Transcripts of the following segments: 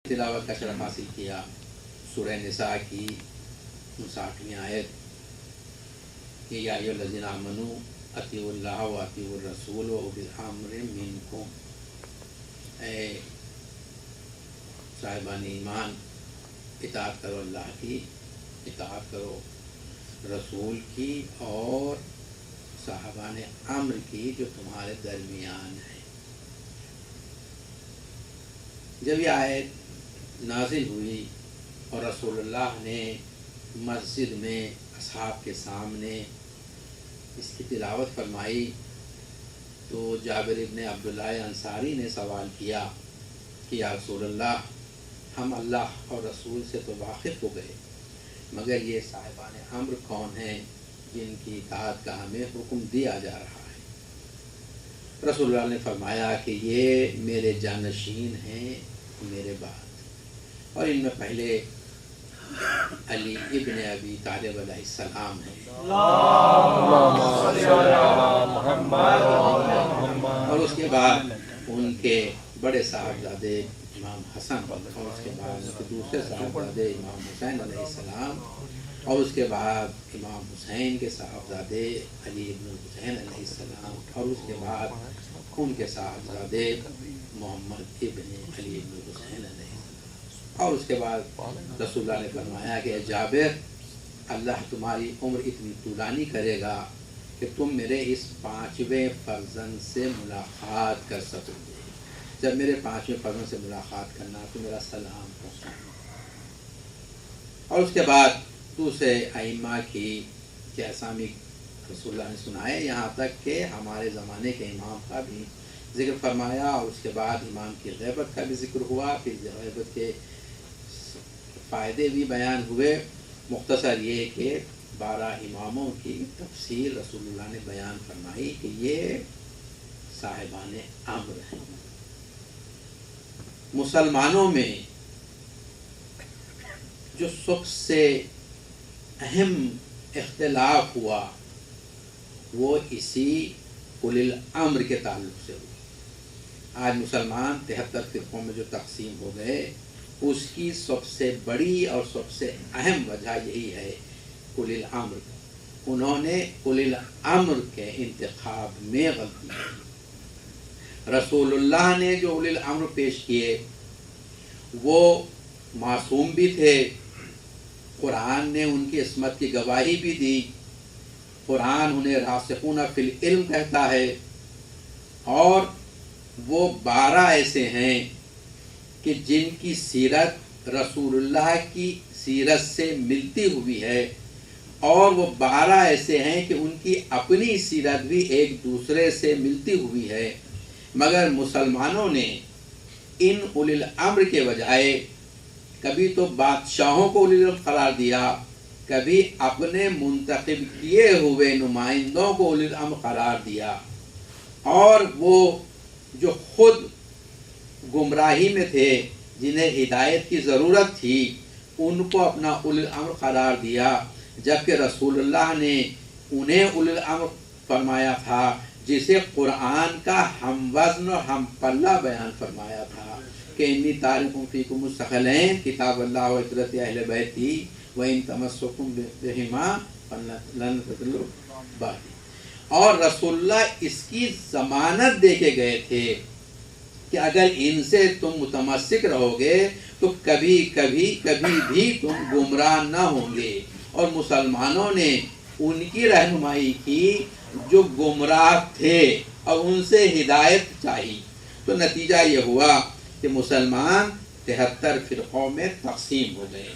تلاوت کا شرف حاصل کیا سورہ نساء کی 59ویں آیت کہ یا ایھا الذین آمنوا اطیعوا اللہ و اطیعوا الرسول و اولی الامر منکم، اے صاحبان ایمان اطاعت کرو اللہ کی، اطاعت کرو رسول کی اور صاحبان امر کی جو تمہارے درمیان ہیں۔ جب یہ آیت نازل ہوئی اور رسول اللہ نے مسجد میں اصحاب کے سامنے اس کی تلاوت فرمائی تو جابر ابن عبداللہ انصاری نے سوال کیا کہ یا رسول اللہ، ہم اللہ اور رسول سے تو واقف ہو گئے، مگر یہ صاحبان امر کون ہیں جن کی اطاعت کا ہمیں حکم دیا جا رہا ہے؟ رسول اللہ نے فرمایا کہ یہ میرے جانشین ہیں میرے بعد، اور ان میں پہلے علی ابن ابی طالب علیہ السلام ہیں، اور اس کے بعد ان کے بڑے صاحبزادے امام حسن، اور اس کے بعد ان کے دوسرے صاحبزادے امام حسین علیہ السلام، اور اس کے بعد امام حسین کے صاحبزادے علی ابن حسین علیہ السلام، اور اس کے بعد ان کے صاحبزادے محمد ابن علی ابن حسین علیہ السلام، اور اس کے بعد رسول اللہ نے فرمایا کہ جابر، اللہ تمہاری عمر اتنی طولانی کرے گا کہ تم میرے اس 5ویں فرزند سے ملاقات کر سکو گے۔ جب میرے 5ویں فرزند سے ملاقات کرنا تو میرا سلام پہنچانا۔ اور اس کے بعد دوسرے ائمہ کی کہ اسامی رسول اللہ نے سنائے، یہاں تک کہ ہمارے زمانے کے امام کا بھی ذکر فرمایا، اور اس کے بعد امام کی غیبت کا بھی ذکر ہوا، پھر غیبت کے فائدے بھی بیان ہوئے۔ مختصر یہ کہ 12 اماموں کی تفصیل رسول اللہ نے بیان فرمائی کہ یہ صاحبان امر ہیں۔ مسلمانوں میں جو سب سے اہم اختلاف ہوا وہ اسی اولی الامر کے تعلق سے ہوا۔ آج مسلمان 73 فرقوں میں جو تقسیم ہو گئے، اس کی سب سے بڑی اور سب سے اہم وجہ یہی ہے اولی الامر۔ انہوں نے اولی الامر کے انتخاب میں غلطی کی۔ رسول اللہ نے جو اولی الامر پیش کیے وہ معصوم بھی تھے، قرآن نے ان کی عصمت کی گواہی بھی دی، قرآن انہیں راسخون فی العلم کہتا ہے، اور وہ 12 ایسے ہیں کہ جن کی سیرت رسول اللہ کی سیرت سے ملتی ہوئی ہے، اور وہ 12 ایسے ہیں کہ ان کی اپنی سیرت بھی ایک دوسرے سے ملتی ہوئی ہے، مگر مسلمانوں نے ان اولی الامر کے بجائے کبھی تو بادشاہوں کو اولی الامر قرار دیا، کبھی اپنے منتخب کیے ہوئے نمائندوں کو اولی الامر قرار دیا، اور وہ جو خود گمراہی میں تھے، جنہیں ہدایت کی ضرورت تھی، ان کو اپنا اولی الامر قرار دیا، جبکہ رسول اللہ نے انہیں اولی الامر فرمایا تھا جسے قرآن کا ہم وزن اور ہم پلہ بیان فرمایا تھا کہ انی تارک فیکم الثقلین کتاب اللہ و عترت اہل بیتی وَإِن تَمَسَّكُمْ بِهِمَا لَن تَضِلُّوا بَعْدِي۔ اور رسول اللہ اس کی ضمانت دے کے گئے تھے کہ اگر ان سے تم متمسک رہو گے تو کبھی بھی تم گمراہ نہ ہوں گے، اور مسلمانوں نے ان کی رہنمائی کی جو گمراہ تھے اور ان سے ہدایت چاہی، تو نتیجہ یہ ہوا کہ مسلمان 73 فرقوں میں تقسیم ہو گئے۔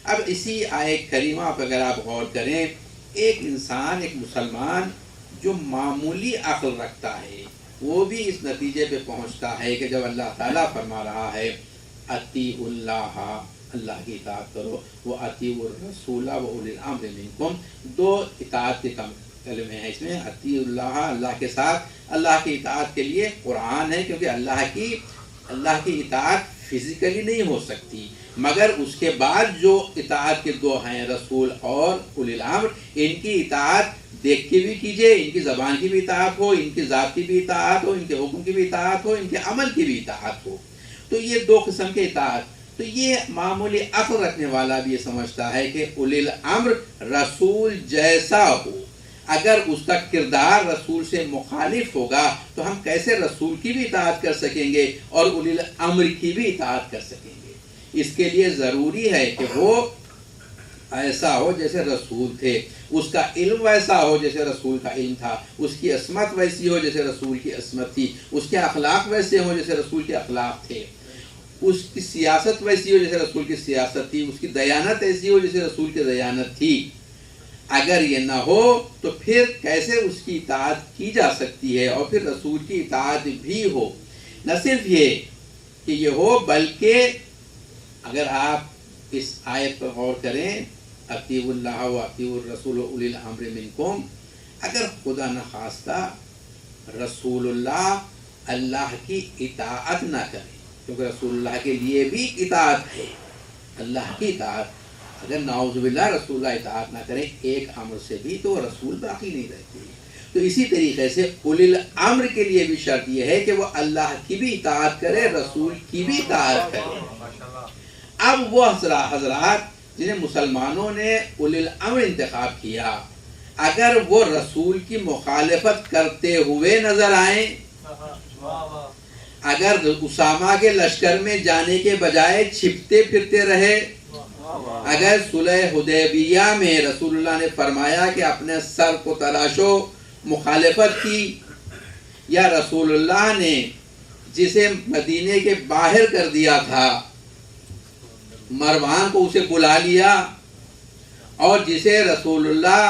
اب اسی آیت کریمہ پر اگر آپ غور کریں، ایک انسان، ایک مسلمان جو معمولی عقل رکھتا ہے وہ بھی اس نتیجے پہ پہنچتا ہے کہ جب اللہ تعالیٰ فرما رہا ہے اطیعوا اللہ، اللہ کی اطاعت کرو، وہ اطیعوا الرسول و اولی الامر منکم، 2 اطاعت کے کلمے ہیں اس میں، اطیعوا اللہ، اللہ کے ساتھ، اللہ کی اطاعت کے لیے قرآن ہے، کیونکہ اللہ کی اطاعت فزیکلی نہیں ہو سکتی، مگر اس کے بعد جو اطاعت کے 2 ہیں رسول اور اولی الامر، ان کی اطاعت دیکھ کے بھی کیجئے، ان کی زبان کی بھی اطاعت ہو، ان کی ذات کی بھی اطاعت ہو، ان کے حکم کی بھی اطاعت ہو، ان کے عمل کی بھی اطاعت ہو۔ تو یہ 2 قسم کے اطاعت، تو یہ معمولی عقل رکھنے والا بھی یہ سمجھتا ہے کہ اولی الامر رسول جیسا ہو، اگر اس کا کردار رسول سے مخالف ہوگا تو ہم کیسے رسول کی بھی اطاعت کر سکیں گے اور اولی الامر کی بھی اطاعت کر سکیں گے؟ اس کے لیے ضروری ہے کہ وہ ایسا ہو جیسے رسول تھے، اس کا علم ویسا ہو جیسے رسول کا علم تھا، اس کی عصمت ویسی ہو جیسے رسول کی عصمت تھی، اس کے اخلاق ویسے ہوں جیسے رسول کے اخلاق تھے، اس کی سیاست ویسی ہو جیسے رسول کی سیاست تھی، اس کی دیانت ایسی ہو جیسے رسول کی دیانت تھی۔ اگر یہ نہ ہو تو پھر کیسے اس کی اطاعت کی جا سکتی ہے؟ اور پھر رسول کی اطاعت بھی ہو، نہ صرف یہ کہ یہ ہو بلکہ اگر آپ اس آیت پر غور کریں، اطیعوا اللہ و اطیعوا الرسول و اولی الامر منکم، اگر خدا نخواستہ رسول اللہ کی اطاعت نہ کرے، کیونکہ رسول اللہ کے لیے بھی اطاعت ہے، اللہ کی اطاعت، اگر نعوذ باللہ رسول اللہ اطاعت نہ کریں ایک امر سے بھی تو رسول باقی نہیں رہتے۔ تو اسی طریقے سے اولی الامر کے لیے بھی شرط یہ ہے کہ وہ اللہ کی بھی اطاعت کرے، رسول کی بھی اطاعت کرے۔ اب وہ حضرات جنہیں مسلمانوں نے اولی الامر انتخاب کیا، اگر وہ رسول کی مخالفت کرتے ہوئے نظر آئیں، اگر اسامہ کے لشکر میں جانے کے بجائے چھپتے پھرتے رہے، اگر صلح حدیبیہ میں رسول اللہ نے فرمایا کہ اپنے سر کو تراشو مخالفت کی، یا رسول اللہ نے جسے مدینے کے باہر کر دیا تھا مروان کو اسے بلا لیا، اور جسے رسول اللہ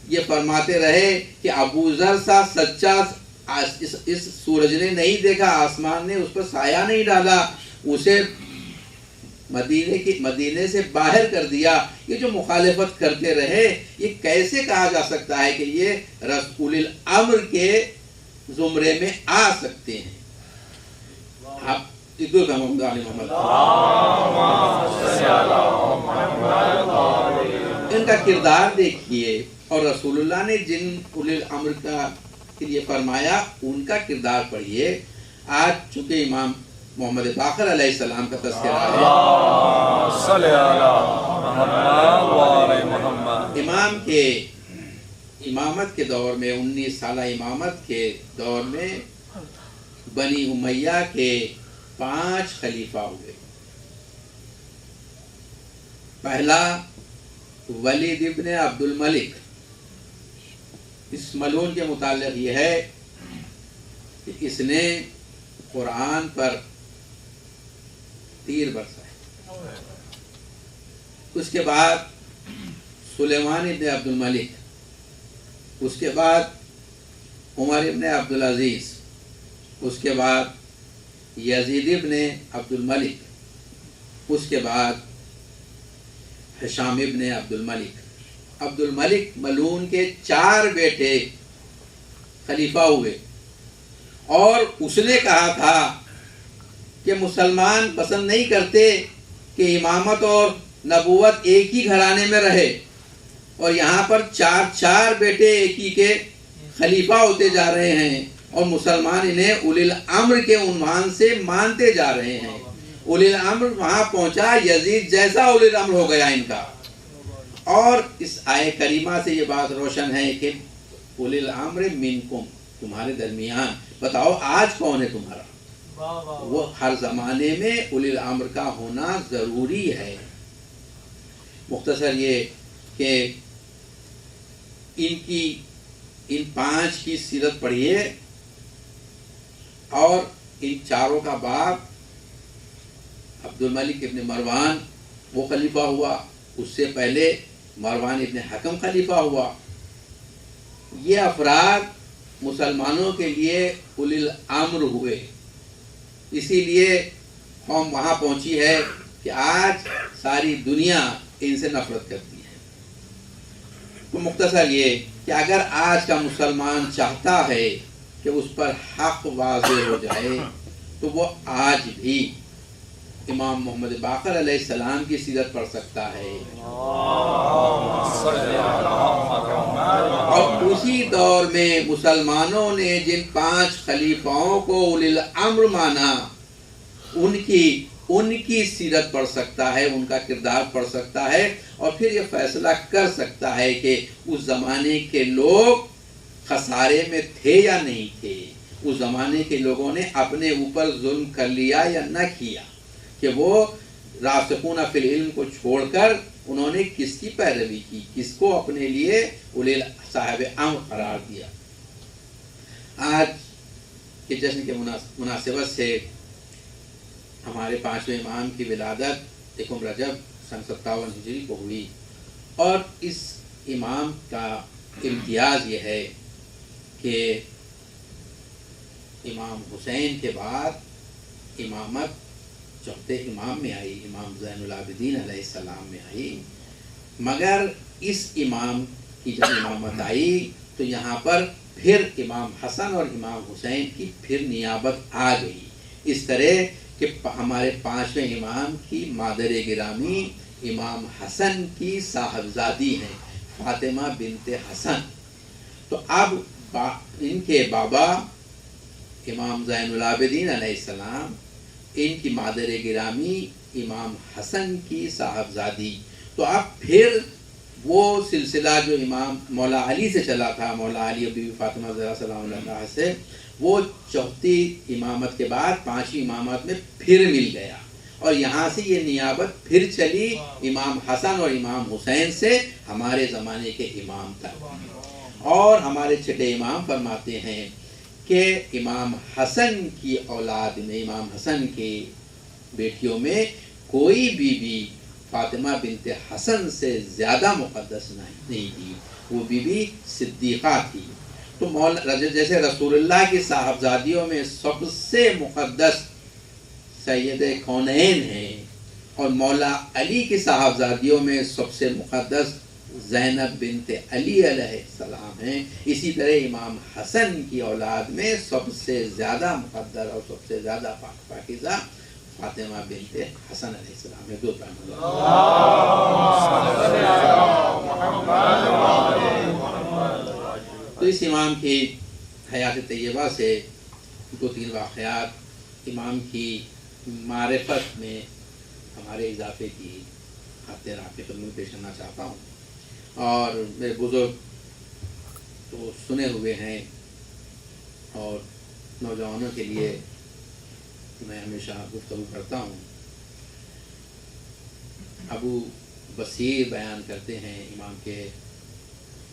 یہ فرماتے رہے کہ ابو ذر سا سچا اس سورج نے نہیں دیکھا، آسمان نے اس پر سایہ نہیں ڈالا، اسے مدینے سے باہر کر دیا، یہ جو مخالفت کرتے رہے، یہ کیسے کہا جا سکتا ہے کہ یہ رسول الامر کے زمرے میں آ سکتے ہیں؟ آپ ان کا کردار دیکھیے، اور رسول اللہ نے جن اولی الامر کے لیے فرمایا ان کا کردار پڑھیے۔ آج چونکہ امام محمد باقر علیہ السلام کا تذکرہ ہے، امام کے امامت کے دور میں، 19 سالہ امامت کے دور میں بنی امیہ کے 5 خلیفہ ہوئے۔ پہلا ولید ابن عبد الملک، اس ملعون کے متعلق یہ ہے کہ اس نے قرآن پر تیر برسائے۔ اس کے بعد سلیمان ابن عبد الملک، اس کے بعد عمر ابن عبد العزیز، اس کے بعد یزید ابن عبد الملک، اس کے بعد ہشام ابن عبد الملک۔ عبد الملک ملعون کے 4 بیٹے خلیفہ ہوئے، اور اس نے کہا تھا کہ مسلمان پسند نہیں کرتے کہ امامت اور نبوت ایک ہی گھرانے میں رہے، اور یہاں پر 4 بیٹے ایک ہی کے خلیفہ ہوتے جا رہے ہیں، اور مسلمان انہیں اولی الامر کے عنوان سے مانتے جا رہے ہیں۔ اولی الامر وہاں پہنچا، یزید جیسا اولی الامر ہو گیا ان کا۔ اور اس آیہ کریمہ سے یہ بات روشن ہے کہ اولی الامر منکم، تمہارے درمیان، بتاؤ آج کون ہے تمہارا؟ وہ ہر زمانے میں اولی الامر کا ہونا ضروری ہے۔ مختصر یہ کہ ان 5 کی سیرت پڑھیے، اور ان 4 کا باپ عبد الملک ابن مروان وہ خلیفہ ہوا، اس سے پہلے مروان ابن حکم خلیفہ ہوا۔ یہ افراد مسلمانوں کے لیے اولی الامر ہوئے، اسی لیے قوم وہاں پہنچی ہے کہ آج ساری دنیا ان سے نفرت کرتی ہے۔ تو مختصر یہ کہ اگر آج کا مسلمان چاہتا ہے کہ اس پر حق واضح ہو جائے تو وہ آج بھی امام محمد باقر علیہ السلام کی سیرت پڑھ سکتا ہے، اور اسی دور میں مسلمانوں نے جن 5 خلیفاؤں کو اولی الامر مانا، ان کی ان کی سیرت پڑھ سکتا ہے، ان کا کردار پڑھ سکتا ہے، اور پھر یہ فیصلہ کر سکتا ہے کہ اس زمانے کے لوگ خسارے میں تھے یا نہیں تھے، اس زمانے کے لوگوں نے اپنے اوپر ظلم کر لیا یا نہ کیا، کہ وہ راسخون فی العلم کو چھوڑ کر انہوں نے کس کی پیروی کی، کس کو اپنے لیے اولی صاحب امر قرار دیا۔ آج کے جشن کے مناسبت سے ہمارے 5ویں امام کی ولادت 1 رجب سن 57 ہجری کو ہوئی، اور اس امام کا امتیاز یہ ہے کہ امام حسین کے بعد امامت چوتھے امام میں آئی، امام زین العابدین علیہ السلام میں آئی، مگر اس امام کی جب امامت آئی تو یہاں پر پھر امام حسن اور امام حسین کی پھر نیابت آ گئی، اس طرح کہ ہمارے 5ویں امام کی مادر گرامی امام حسن کی صاحبزادی ہیں فاطمہ بنت حسن، تو اب ان کے بابا امام زین العابدین علیہ السلام، ان کی مادر گرامی امام حسن کی صاحبزادی، تو اب پھر وہ سلسلہ جو امام مولا علی سے چلا تھا، مولا علی اور بی بی فاطمہ زہرا سلام اللہ علیہ سے، وہ چوتھی امامت کے بعد 5ویں امامت میں پھر مل گیا، اور یہاں سے یہ نیابت پھر چلی امام حسن اور امام حسین سے ہمارے زمانے کے امام تک۔ اور ہمارے چھٹے امام فرماتے ہیں کہ امام حسن کی اولاد میں، امام حسن کی بیٹیوں میں کوئی بی فاطمہ بنت حسن سے زیادہ مقدس نہیں تھی، وہ بی صدیقہ تھی۔ تو جیسے رسول اللہ کی صاحبزادیوں میں سب سے مقدس سید کونین ہیں، اور مولا علی کی صاحبزادیوں میں سب سے مقدس زینب بنت علی علیہ السلام ہیں، اسی طرح امام حسن کی اولاد میں سب سے زیادہ مقدر اور سب سے زیادہ پاکیزہ فاطمہ بنت حسن علیہ السلام ہے۔ دو تو اس امام کی حیات طیبہ سے 2-3 واقعات امام کی معرفت میں ہمارے اضافے کی خاطر آپ کی خدمت پیش کرنا چاہتا ہوں، اور میرے بزرگ تو سنے ہوئے ہیں، اور نوجوانوں کے لیے میں ہمیشہ گفتگو کرتا ہوں۔ ابو بصیر بیان کرتے ہیں، امام کے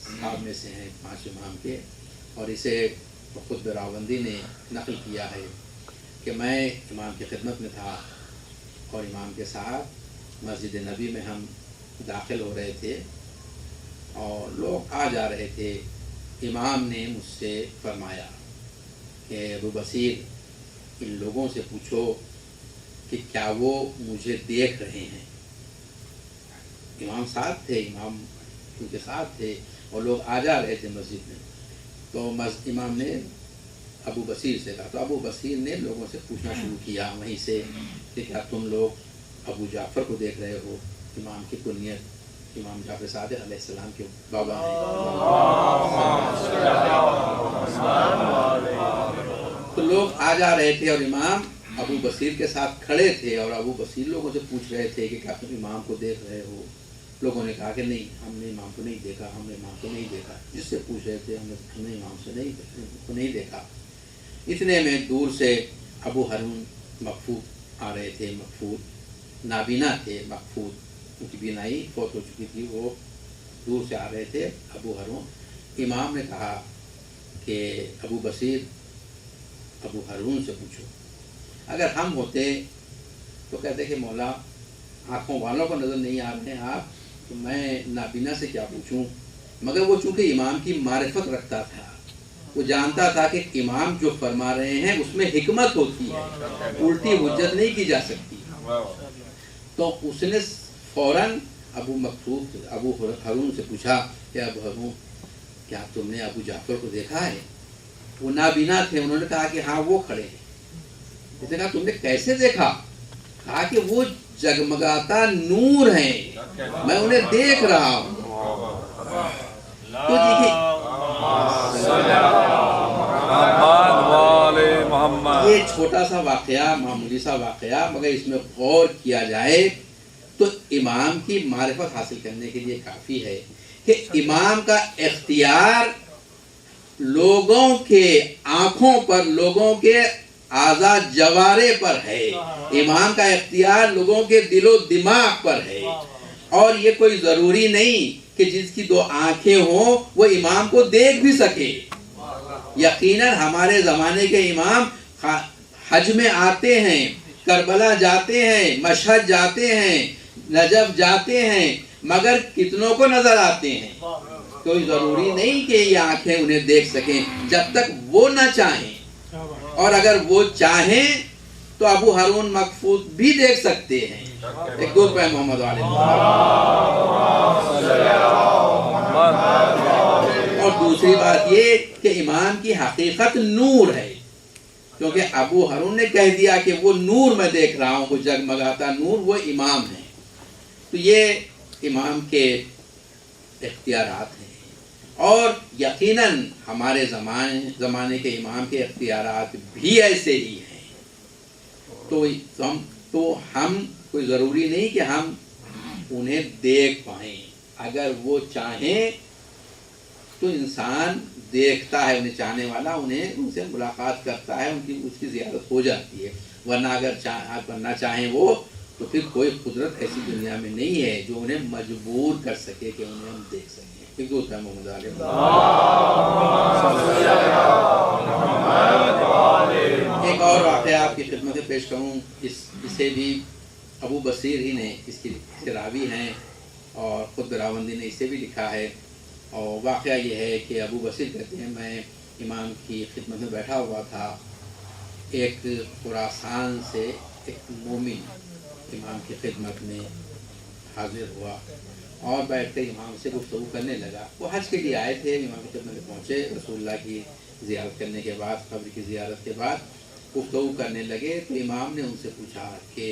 صحاب میں سے ہیں 5 امام کے، اور اسے خود راوندی نے نقل کیا ہے کہ میں امام کی خدمت میں تھا، اور امام کے ساتھ مسجد نبی میں ہم داخل ہو رہے تھے، اور لوگ آ جا رہے تھے۔ امام نے مجھ سے فرمایا کہ ابو بصیر، ان لوگوں سے پوچھو کہ کیا وہ مجھے دیکھ رہے ہیں۔ امام ساتھ تھے، امام ان کے ساتھ تھے، اور لوگ آ جا رہے تھے مسجد میں، تو امام نے ابو بصیر سے کہا، تو ابو بصیر نے لوگوں سے پوچھنا شروع کیا وہیں سے کہ کیا تم لوگ ابو جعفر کو دیکھ رہے ہو؟ امام کی کنیت امام جعفر صادق علیہ السلام کے بابا ہیں۔ تو لوگ آ جا رہے تھے، اور امام ابو بصیر کے ساتھ کھڑے تھے، اور ابو بصیر لوگوں سے پوچھ رہے تھے کہ کیا تم امام کو دیکھ رہے ہو؟ لوگوں نے کہا کہ نہیں، ہم نے امام کو نہیں دیکھا، ہم نے امام کو نہیں دیکھا۔ جس سے پوچھ رہے تھے، ہم نے امام سے نہیں دیکھا۔ اتنے میں دور سے ابو ہارون مغفور آ رہے تھے، مغفور نابینا تھے، مغفور ان کی بینائی فوت ہو چکی تھی، وہ دور سے آ رہے تھے ابو ہارون۔ امام نے کہا کہ ابو بصیر، ابو ہارون سے پوچھو۔ اگر ہم ہوتے تو کہتے کہ مولا آنکھوں والوں کو نظر نہیں آ رہے ہیں آپ، تو میں نابینا سے کیا پوچھوں؟ مگر وہ چونکہ امام کی معرفت رکھتا تھا، وہ جانتا تھا کہ امام جو فرما رہے ہیں اس میں حکمت ہوتی ہے، الٹی حجت نہیں کی جا سکتی، تو اس نے فوراً ابو ہارون سے پوچھا کہ ابو ہارون، کیا تم نے ابو جعفر کو دیکھا ہے؟ وہ نابینا تھے، انہوں نے کہا کہ ہاں وہ کھڑے ہیں۔ اس نے کہا تم نے کیسے دیکھا؟ کہا کہ وہ جگمگاتا نور ہیں، میں انہیں دیکھ رہا ہوں۔ تو دیکھیے یہ چھوٹا سا واقعہ، معمولی سا واقعہ، مگر اس میں غور کیا جائے تو امام کی معرفت حاصل کرنے کے لیے کافی ہے کہ امام کا اختیار لوگوں کے آنکھوں پر، لوگوں کے اعضاء جوارے پر ہے، امام کا اختیار لوگوں کے دل و دماغ پر ہے، اور یہ کوئی ضروری نہیں کہ جس کی دو آنکھیں ہوں وہ امام کو دیکھ بھی سکے۔ یقیناً ہمارے زمانے کے امام حج میں آتے ہیں، کربلا جاتے ہیں، مشہد جاتے ہیں، نجف جاتے ہیں، مگر کتنوں کو نظر آتے ہیں؟ کوئی ضروری نہیں کہ یہ آنکھیں انہیں دیکھ سکیں جب تک وہ نہ چاہیں، اور اگر وہ چاہیں تو ابو ہارون مکفوت بھی دیکھ سکتے ہیں۔ ایک دور پہ محمد علیہ، اور دوسری بات یہ کہ امام کی حقیقت نور ہے، کیونکہ ابو ہارون نے کہہ دیا کہ وہ نور میں دیکھ رہا ہوں، وہ جگمگاتا نور، وہ امام ہے۔ تو یہ امام کے اختیارات ہیں، اور یقیناً ہمارے زمانے کے امام کے اختیارات بھی ایسے ہی ہیں۔ تو ہم کوئی ضروری نہیں کہ ہم انہیں دیکھ پائیں، اگر وہ چاہیں تو انسان دیکھتا ہے، انہیں چاہنے والا انہیں ان سے ملاقات کرتا ہے، اس کی زیارت ہو جاتی ہے، ورنہ اگر نہ چاہیں وہ، تو پھر کوئی قدرت ایسی دنیا میں نہیں ہے جو انہیں مجبور کر سکے کہ انہیں ہم دیکھ سکیں۔ ایک دوسرا محمد علیہ، ایک اور واقعہ آپ کی خدمت میں پیش کروں، اسے بھی ابو بصیر ہی نے اس کے راوی ہیں، اور خود راوندی نے اسے بھی لکھا ہے۔ اور واقعہ یہ ہے کہ ابو بصیر کہتے ہیں میں امام کی خدمت میں بیٹھا ہوا تھا، ایک خراسان سے ایک مومن امام کی خدمت میں حاضر ہوا، اور بیٹھ کر امام سے گفتگو کرنے لگا۔ وہ حج کے لیے آئے تھے، امام کی خدمت میں پہنچے، رسول اللہ کی زیارت کرنے کے بعد، قبر کی زیارت کے بعد گفتگو کرنے لگے، تو امام نے ان سے پوچھا کہ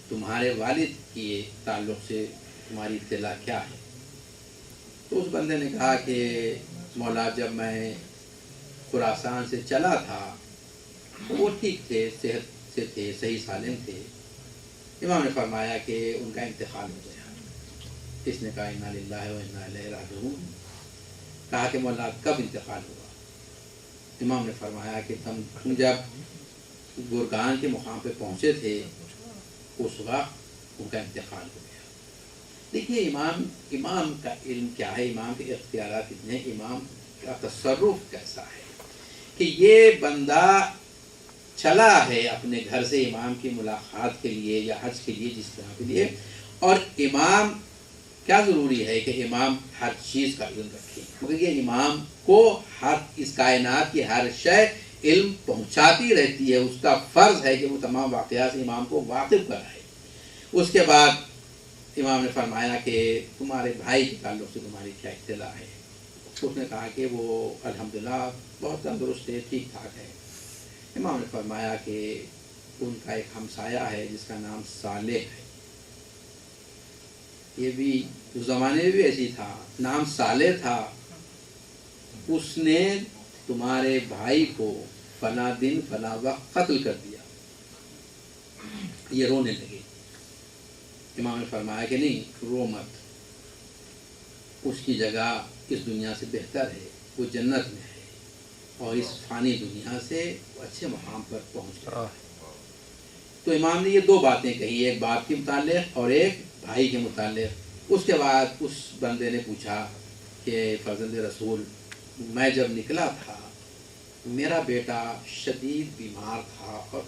تمہارے والد کے تعلق سے تمہاری اطلاع کیا ہے؟ تو اس بندے نے کہا کہ مولا جب میں خراسان سے چلا تھا تو وہ ٹھیک تھے، صحت سے تھے، صحیح سالم تھے۔ امام نے فرمایا کہ ان کا انتقال ہو گیا۔ اس نے کہا انا للہ و انا الیہ راجعون۔ کہا کہ مولا کب انتقال ہوا؟ امام نے فرمایا کہ تم جب گرگان کے مقام پہ پہنچے تھے اس وقت ان کا انتقال ہو گیا۔ دیکھیے امام کا علم کیا ہے، امام کے اختیارات اتنے، امام کا تصرف کیسا ہے کہ یہ بندہ چلا ہے اپنے گھر سے امام کی ملاقات کے لیے یا حج کے لیے، جس طرح کے لیے، اور امام کیا ضروری ہے کہ امام ہر چیز کا علم رکھے، مگر یہ امام کو ہر اس کائنات کی ہر شے علم پہنچاتی رہتی ہے، اس کا فرض ہے کہ وہ تمام واقعات امام کو واقف کرائے۔ اس کے بعد امام نے فرمایا کہ تمہارے بھائی کے تعلق سے تمہاری کیا اطلاع ہے؟ اس نے کہا کہ وہ الحمدللہ بہت تندرست ہے، ٹھیک ٹھاک ہے۔ امام نے فرمایا کہ ان کا ایک ہمسایہ ہے جس کا نام صالح ہے، یہ بھی اس زمانے میں بھی ایسی تھا، نام صالح تھا، اس نے تمہارے بھائی کو فلاں دن فلاں وقت قتل کر دیا۔ یہ رونے لگے۔ امام نے فرمایا کہ نہیں، رو مت، اس کی جگہ اس دنیا سے بہتر ہے، وہ جنت میں ہے، اور اس فانی دنیا سے وہ اچھے مقام پر پہنچ گیا۔ تو امام نے یہ دو باتیں کہی، ایک باپ کے متعلق اور ایک بھائی کے متعلق۔ اس کے بعد اس بندے نے پوچھا کہ فرزند رسول، میں جب نکلا تھا میرا بیٹا شدید بیمار تھا اور